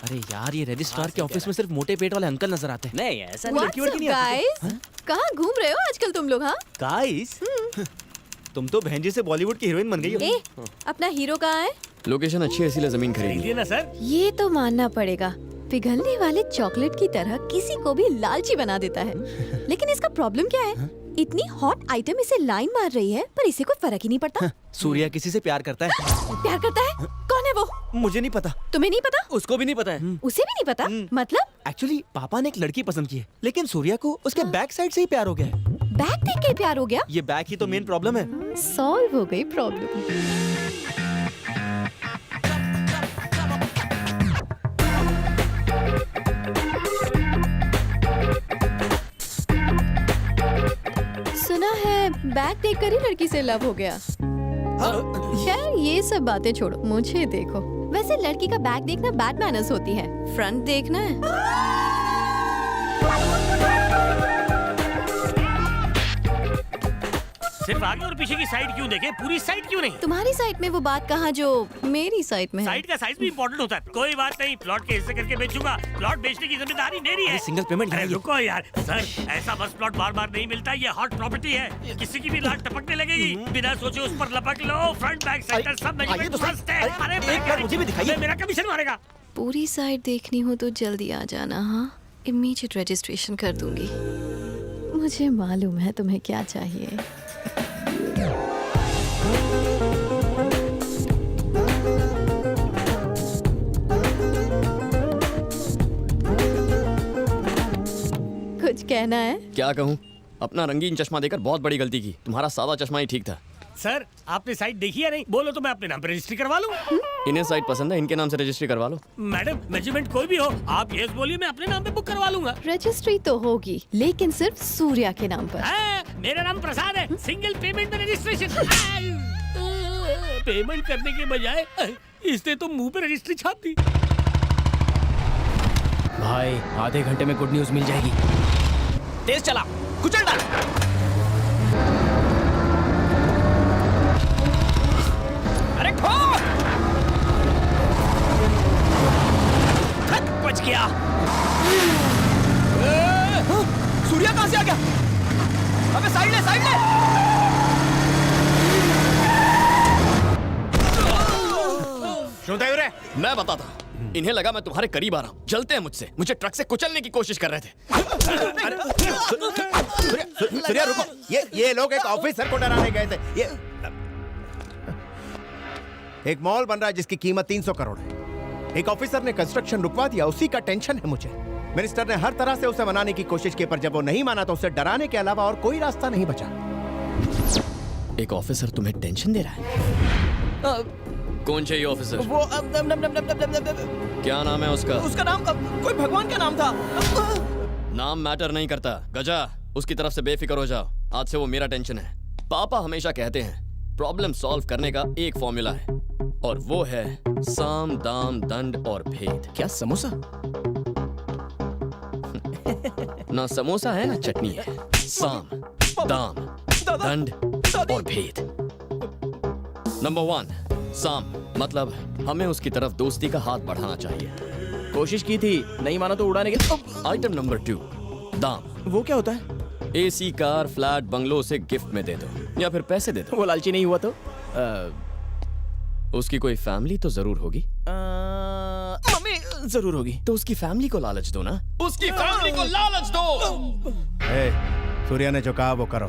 अरे यार ये रजिस्ट्रार के ऑफिस में सिर्फ मोटे पेट वाले अंकल नजर आते हैं। नहीं ऐसा नहीं। लड़की वड़की नहीं आती गाइस, कहाँ घूम रहे हो आजकल तुम लोग? हाँ गाइस तुम तो बहन जी से बॉलीवुड की हीरोइन बन गई हो। ए, अपना हीरो कहाँ है? लोकेशन अच्छी है इसीलिए जमीन खरीदी खरीदिए ना सर। ये तो मानना पड़ेगा, पिघलने वाले चॉकलेट की तरह किसी को भी लालची बना देता है। लेकिन इसका प्रॉब्लम क्या है? इतनी हॉट आइटम इसे लाइन मार रही है पर इसे कोई फर्क ही नहीं पड़ता। सूर्या किसी से प्यार करता है। प्यार करता है? कौन है वो? मुझे नहीं पता। तुम्हें नहीं पता? उसको भी नहीं पता है। उसे भी नहीं पता? मतलब एक्चुअली पापा ने एक लड़की पसंद की है, लेकिन सूर्या को उसके बैक साइड से ही प्यार हो गया है। बैग देख के प्यार हो गया? ये बैक ही तो मेन प्रॉब्लम है। सॉल्व हो गई प्रॉब्लम। सुना है बैग देखकर ही लड़की से लव हो गया। खैर ये सब बातें छोड़ो, मुझे देखो। वैसे लड़की का बैग देखना बैड मैनर्स होती है, फ्रंट देखना है। सिर्फ आगे और पीछे की साइड क्यों देखे, पूरी साइड क्यों नहीं? तुम्हारी साइड में वो बात कहाँ जो मेरी साइड में है। साइड का साइज भी इम्पोर्टेंट होता है। कोई बात नहीं, प्लॉट के हिस्से करके बेचूंगा। प्लॉट बेचने की जिम्मेदारी मेरी है। सिंगल पेमेंट अरे रुको यार सर, ऐसा बस प्लॉट बार बार नहीं मिलता। ये हॉट प्रॉपर्टी है, किसी की भी लाट टपकने लगेगी। बिना सोचे उस पर लपक लो। फ्रंट बैक सेंटर सब मेजरमेंट फर्स्ट है। अरे एक बार मुझे भी दिखाइए। मेरा कमीशन मारेगा। पूरी साइड देखनी हो तो जल्दी आ जाना। हाँ, इमीडिएट रजिस्ट्रेशन कर दूंगी। मुझे मालूम है तुम्हें क्या चाहिए। कुछ कहना है? क्या कहूँ, अपना रंगीन चश्मा देकर बहुत बड़ी गलती की। तुम्हारा सादा चश्मा ही ठीक था। सर आपने साइट देखी है नहीं? बोलो तो मैं अपने नाम पे रजिस्ट्री करवा लूँ। इन्हें साइट पसंद है, इनके नाम से रजिस्ट्री करवा लो। मैडम मेजरमेंट कोई भी हो, आप यस बोलिए, मैं अपने नाम पे बुक करवा लूंगा। रजिस्ट्री तो होगी लेकिन सिर्फ सूर्या के नाम पर। मेरा नाम प्रसाद है। सिंगल पेमेंट में रजिस्ट्रेशन। पेमेंट करने के बजाय इसने तो मुंह पे रजिस्ट्री छाप दी। भाई आधे घंटे में गुड न्यूज मिल जाएगी। तेज चला, कुचल डाल। अरे ठोक! बच गया। सूर्या कहां से आ गया? अबे साइड ले, साइड ले। मैं बताता, इन्हें लगा मैं तुम्हारे करीब आ रहा हूँ। जलते हैं मुझसे, मुझे ट्रक से कुचलने की कोशिश कर रहे थे। सूर्या रुको, ये लोग एक ऑफिसर को डराने गए थे। ये एक मॉल बन रहा है जिसकी कीमत 300 करोड़ है। एक ऑफिसर ने कंस्ट्रक्शन रुकवा दिया, उसी का टेंशन है मुझे। मिनिस्टर ने हर तरह से उसे मनाने की कोशिश की, पर जब वो नहीं माना तो उसे डराने के अलावा और कोई रास्ता नहीं बचा। एक ऑफिसर तुम्हें टेंशन दे रहा है? कौन चाहिए ऑफिसर? वो क्या नाम है उसका? उसका नाम कोई भगवान का नाम था। नाम मैटर नहीं करता। गजा, उसकी तरफ से बेफिक्र हो जाओ। आज से वो मेरा टेंशन है। पापा हमेशा कहते हैं प्रॉब्लम सॉल्व करने का एक फॉर्मूला है, और वो है साम दाम दंड और भेद। क्या समोसा? ना समोसा है ना चटनी है। साम दाम दंड और भेद। नंबर 1, साम मतलब हमें उसकी तरफ दोस्ती का हाथ बढ़ाना चाहिए। कोशिश की थी, नहीं माना तो उड़ाने के। आइटम नंबर 2, दाम। वो क्या होता है? एसी कार फ्लैट बंगलो से गिफ्ट में दे दो या फिर पैसे दे दो। वो लालची नहीं हुआ तो? उसकी कोई फैमिली तो जरूर होगी। मम्मी जरूर होगी। तो उसकी फैमिली को लालच दो ना। उसकी फैमिली को लालच दो। सूर्या ने जो कहा वो करो।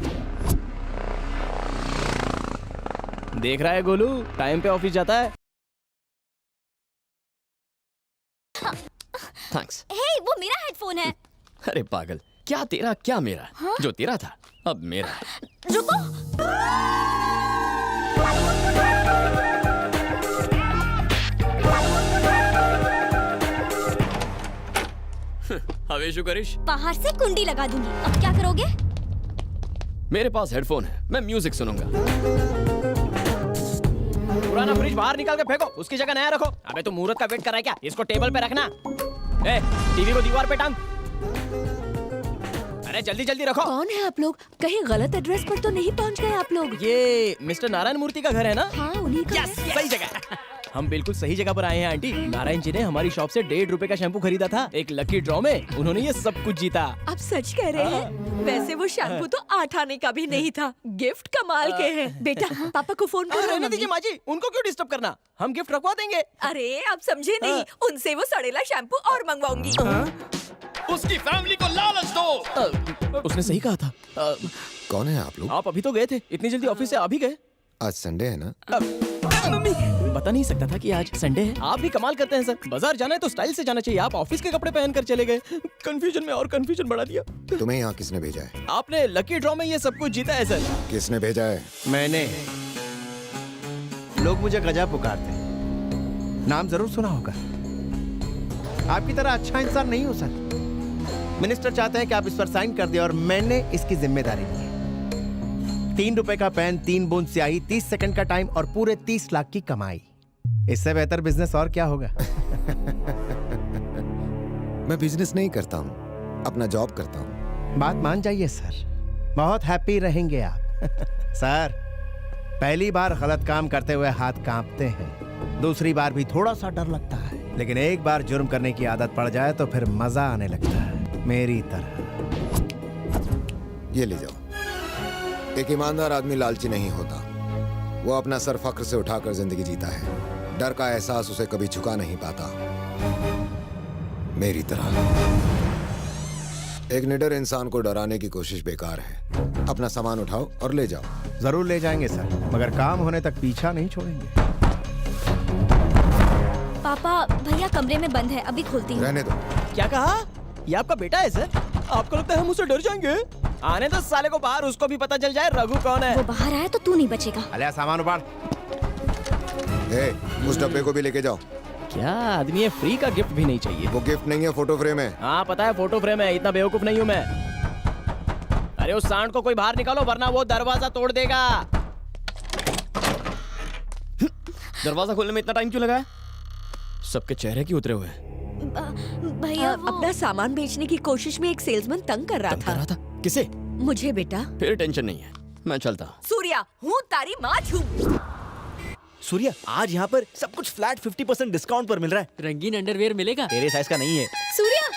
देख रहा है गोलू, टाइम पे ऑफिस जाता है। थैंक्स। हे, वो मेरा हेडफोन है। अरे पागल, क्या तेरा क्या मेरा? जो तेरा था अब मेरा है। रुको। हवेशु करिश, बाहर से कुंडी लगा दूंगी। अब क्या करोगे? मेरे पास हेडफोन है, मैं म्यूजिक सुनूंगा। पुराना फ्रिज बाहर निकाल के फेंको, उसकी जगह नया रखो। अबे तू मुहूर्त का वेट कर रहा है क्या? इसको टेबल पे रखना। ए, टीवी को दीवार पे टांग। अरे जल्दी जल्दी रखो। कौन है आप लोग? कहीं गलत एड्रेस पर तो नहीं पहुंच गए आप लोग? ये मिस्टर नारायण मूर्ति का घर है ना? हाँ, उन्हीं का है। सही जगह। हम बिल्कुल सही जगह पर आए हैं आंटी। नारायण जी ने हमारी शॉप से 1.5 रुपए का शैम्पू खरीदा था। एक लकी ड्रॉ में उन्होंने ये सब कुछ जीता। आप सच कह रहे हैं? वैसे वो शैम्पू तो 8 आने का भी नहीं था। गिफ्ट कमाल के हैं। बेटा पापा को फोन करो। रहने दीजिए माँ जी, उनको क्यों डिस्टर्ब करना, हम गिफ्ट रखवा देंगे। अरे आप समझे नहीं, उनसे वो सड़ेला शैम्पू और मंगवाऊंगी। उसकी फैमिली को लालच दो। उसने सही कहा था। कौन है आप लोग? आप अभी तो गए थे, इतनी जल्दी ऑफिस से आ भी गए? आज संडे है ना? बता नहीं सकता था कि आज संडे है। आप भी कमाल करते हैं सर, बाजार जाना है तो स्टाइल से जाना चाहिए, आप ऑफिस के कपड़े पहन कर चले गए। कंफ्यूजन में और कंफ्यूजन बढ़ा दिया। तुम्हें यहाँ किसने भेजा है? आपने लकी ड्रॉ में ये सब कुछ जीता है सर। किसने भेजा है? मैंने। लोग मुझे गजा पुकारते हैं, नाम जरूर सुना होगा। आपकी तरह अच्छा इंसान नहीं हूं सर। मिनिस्टर चाहते हैं कि आप इस पर साइन कर दें और मैंने इसकी जिम्मेदारी ली है। 3 रुपए का पेन, 3 बूंद स्याही, 30 सेकंड का टाइम और पूरे 30 लाख की कमाई। इससे बेहतर बिजनेस और क्या होगा? मैं बिजनेस नहीं करता हूँ, अपना जॉब करता हूँ। बात मान जाइए सर, बहुत हैप्पी रहेंगे आप। सर, पहली बार गलत काम करते हुए हाथ कांपते हैं, दूसरी बार भी थोड़ा सा डर लगता है, लेकिन एक बार जुर्म करने की आदत पड़ जाए तो फिर मजा आने लगता है, मेरी तरह। ये ले जाओ। एक ईमानदार आदमी लालची नहीं होता, वो अपना सर फक्र से उठाकर जिंदगी जीता है। डर का एहसास उसे कभी झुका नहीं पाता, मेरी तरह। एक निडर इंसान को डराने की कोशिश बेकार है। अपना सामान उठाओ और ले जाओ। जरूर ले जाएंगे सर, मगर काम होने तक पीछा नहीं छोड़ेंगे। पापा भैया कमरे में बंद है, अभी खोलती हूँ। रहने दो। क्या कहा? ये आपका बेटा है सर? आपको लगता है हम उससे डर जाएंगे? आने दो साले को बाहर, उसको भी पता चल जाए रघु कौन है। वो बाहर आया तो तू नहीं बचेगा। अलिया सामान उपाड़। उस डब्बे को भी लेके जाओ। क्या आदमी है, फ्री का गिफ्ट भी नहीं चाहिए। वो गिफ्ट नहीं है, फोटो फ्रेम है। हाँ पता है फोटो फ्रेम है, इतना बेवकूफ नहीं हूँ मैं। अरे उस सांड को कोई बाहर निकालो वरना वो दरवाजा तोड़ देगा। दरवाजा खोलने में इतना टाइम क्यों लगा? सबके चेहरे क्यों उतरे हुए? भैया अपना सामान बेचने की कोशिश में एक सेल्समैन तंग कर रहा था। किसे? मुझे बेटा। फिर टेंशन नहीं है, मैं चलता हूँ। सूर्या, हूँ तारी माँ छू। सूर्या, आज यहाँ पर सब कुछ फ्लैट 50% डिस्काउंट पर मिल रहा है। रंगीन अंडरवेयर मिलेगा? तेरे साइज का नहीं है। सूर्या,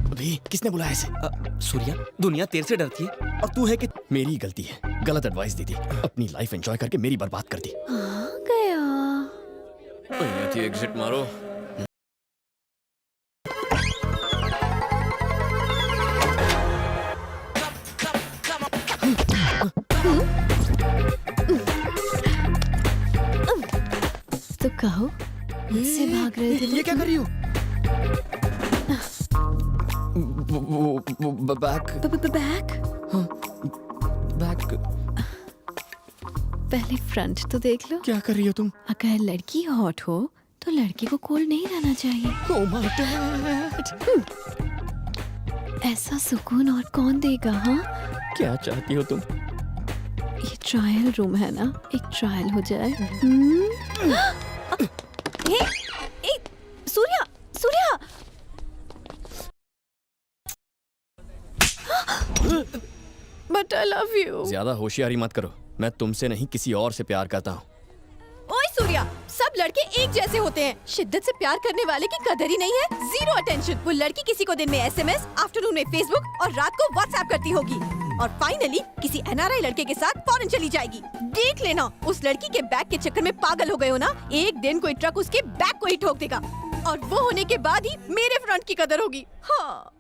अभी किसने बुलाया इसे? सूर्या, दुनिया तेरे से डरती है और तू है कि मेरी गलती है, गलत एडवाइस दी थी। अपनी लाइफ एंजॉय करके मेरी बर्बाद कर दी। आ गया। थी एग्जिट मारो। तो कहो, मुझसे भाग रहे थे? ये क्या कर रही हो? Back back? पहले फ्रंट तो देख लो। क्या कर रही हो तुम? अगर लड़की हॉट हो तो लड़के को कूल नहीं रहना चाहिए। Oh my God! ऐसा सुकून और कौन देगा? हाँ, क्या चाहती हो तुम? ये ट्रायल रूम है ना, एक ट्रायल हो जाए। ए, Surya Surya but I love you. ज्यादा होशियारी मत करो, मैं तुमसे नहीं किसी और से प्यार करता हूँ। ओए सूर्या, सब लड़के एक जैसे होते हैं। शिद्दत से प्यार करने वाले की कदर ही नहीं है। Zero attention. वो लड़की किसी को दिन में SMS, आफ्टरनून में फेसबुक और रात को व्हाट्सएप करती होगी और फाइनली किसी NRI लड़के के साथ फॉरेन चली जाएगी। देख लेना, उस लड़की के बैग के चक्कर में पागल हो गए हो ना, एक दिन कोई ट्रक उसके बैग को ही ठोक देगा और वो होने के बाद ही मेरे फ्रंट की कदर होगी। हाँ।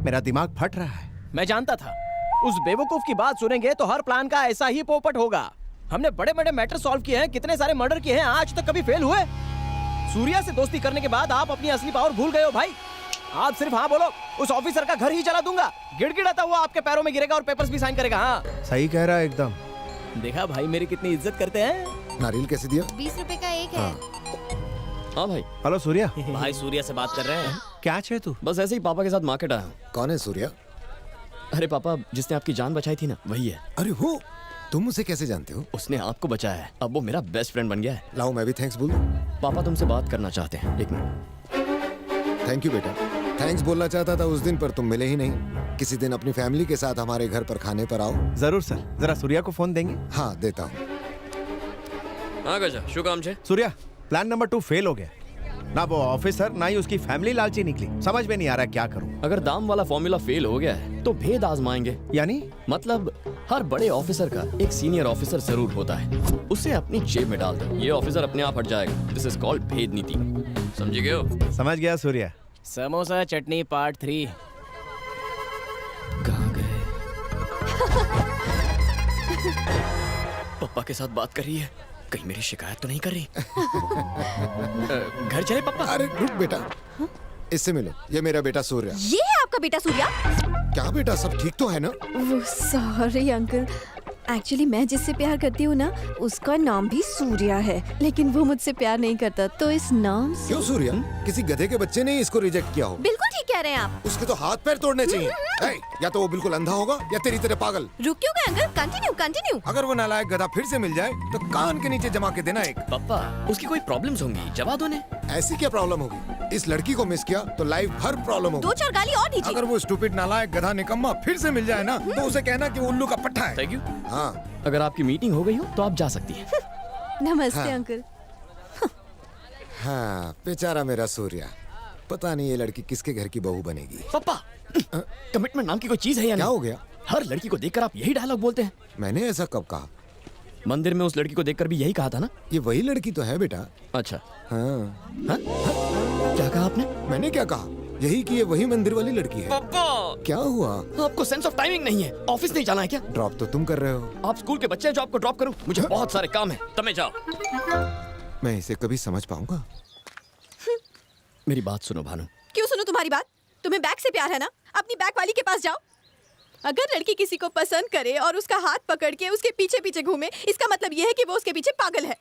मेरा दिमाग फट रहा है। मैं जानता था उस बेवकूफ की बात सुनेंगे तो हर प्लान का ऐसा ही पोपट होगा। हमने बड़े बड़े मैटर सॉल्व किए हैं, कितने सारे मर्डर किए हैं, आज तक कभी फेल हुए? सूर्या से दोस्ती करने के बाद आप अपनी असली पावर भूल गए हो भाई। आप सिर्फ हाँ बोलो, उस ऑफिसर का घर ही जला दूंगा। गिड़गिड़ाता हुआ आपके पैरों में गिरेगा और पेपर्स भी साइन करेगा। हाँ सही कह रहा है एकदम। देखा भाई मेरी कितनी इज्जत करते हैं। नारियल कैसे दिया? 20 रुपए का एक है। हाँ भाई। हेलो सूर्या। भाई सूर्या से बात कर रहे हैं। क्या चाहिए तू? बस ऐसे ही पापा के साथ मार्केट आया हूँ। कौन है सूर्या? अरे पापा, जिसने आपकी जान बचाई थी ना, वही है। अरे वो, तुम उसे कैसे जानते हो? उसने आपको बचाया है, अब वो मेरा बेस्ट फ्रेंड बन गया है। लाओ मैं भी थैंक्स बोलूं। पापा तुमसे बात करना चाहते हैं, एक मिनट। थैंक यू बेटा। थैंक्स बोलना चाहता था उस दिन, पर तुम मिले ही नहीं। किसी दिन अपनी फैमिली के साथ हमारे घर पर खाने पर आओ। जरूर सर, जरा सूर्या को फोन देंगे? हाँ देता हूँ। हाँ गजा, શું કામ છે? सूर्या, प्लान नंबर 2 फेल हो गया। ना वो ऑफिसर ना ही उसकी फैमिली लालची निकली। समझ में नहीं आ रहा क्या करूं। अगर दाम वाला फॉर्मूला फेल हो गया है तो भेद आजमाएंगे। यानी मतलब हर बड़े ऑफिसर का एक सीनियर ऑफिसर जरूर होता है, उसे अपनी जेब में डाल दो, ये ऑफिसर अपने आप हट जाएगा। दिस इज कॉल्ड भेद नीति। समझ गए हो? समझ गया सूर्या। समोसा चटनी पार्ट 3। कहाँ गए? पापा के साथ बात कर रही है, कहीं मेरी शिकायत तो नहीं कर रही? घर चले पापा? अरे रुक बेटा, इससे मिलो। ये मेरा बेटा सूर्या। ये है आपका बेटा सूर्या? क्या बेटा, सब ठीक तो है ना? वो सॉरी अंकल, एक्चुअली मैं जिससे प्यार करती हूँ ना उसका नाम भी सूर्या है, लेकिन वो मुझसे प्यार नहीं करता, तो इस नाम से। क्यों सूर्या? किसी गधे के बच्चे ने इसको रिजेक्ट किया हो? बिल्कुल ठीक कह रहे हैं आप। उसके तो हाथ पैर तोड़ने चाहिए। ए, या तो वो बिल्कुल अंधा होगा या तेरी तरह पागल। रुक क्यों गए अंकल? Continue continue. अगर वो नालायक गधा फिर से मिल जाए तो कान के नीचे जमा के देना एक। पापा, उसकी कोई प्रॉब्लम्स होंगी, जवा दो ने। ऐसी क्या प्रॉब्लम होगी? इस लड़की को मिस किया तो लाइफ भर प्रॉब्लम होगी। 2-4 गाली और दीजिए। अगर वो स्टूपिड नालायक गधा निकम्मा फिर से मिल जाए ना, तो उसे कहना कि वो उल्लू का पट्टा है। Thank you. हाँ अगर आपकी मीटिंग हो गई हो तो आप जा सकती हैं। नमस्ते हाँ। अंकल। हाँ, बेचारा मेरा सूर्या। पता नहीं ये लड़की किसके घर की बहू बनेगी। पापा, कमिटमेंट नाम की कोई चीज है या क्या नहीं? हो गया? हर लड़की को देखकर आप यही डायलॉग बोलते हैं। मैंने ऐसा कब कहा? मंदिर में उस लड़की को देखकर भी यही कहा था ना? ये वही लड़की तो है बेटा। अच्छा। हाँ। हाँ? क्या कहा आपने? मैंने क्या कहा? यही कि ये वही मंदिर वाली लड़की है। पापा, क्या हुआ? आपको सेंस ऑफ टाइमिंग नहीं है? ऑफिस नहीं जाना है क्या? ड्रॉप तो तुम कर रहे हो। आप स्कूल के बच्चे हैं जो आपको ड्रॉप करूं? मुझे बहुत सारे काम है, तब मैं जाओ। मैं इसे कभी समझ पाऊंगा? मेरी बात सुनो भानु। क्यों सुनो तुम्हारी बात? तुम्हें बैग से प्यार है ना? अपनी बैग वाली के पास जाओ। अगर लड़की किसी को पसंद करे और उसका हाथ पकड़ के उसके पीछे पीछे घूमे, इसका मतलब ये है कि वो उसके पीछे पागल है।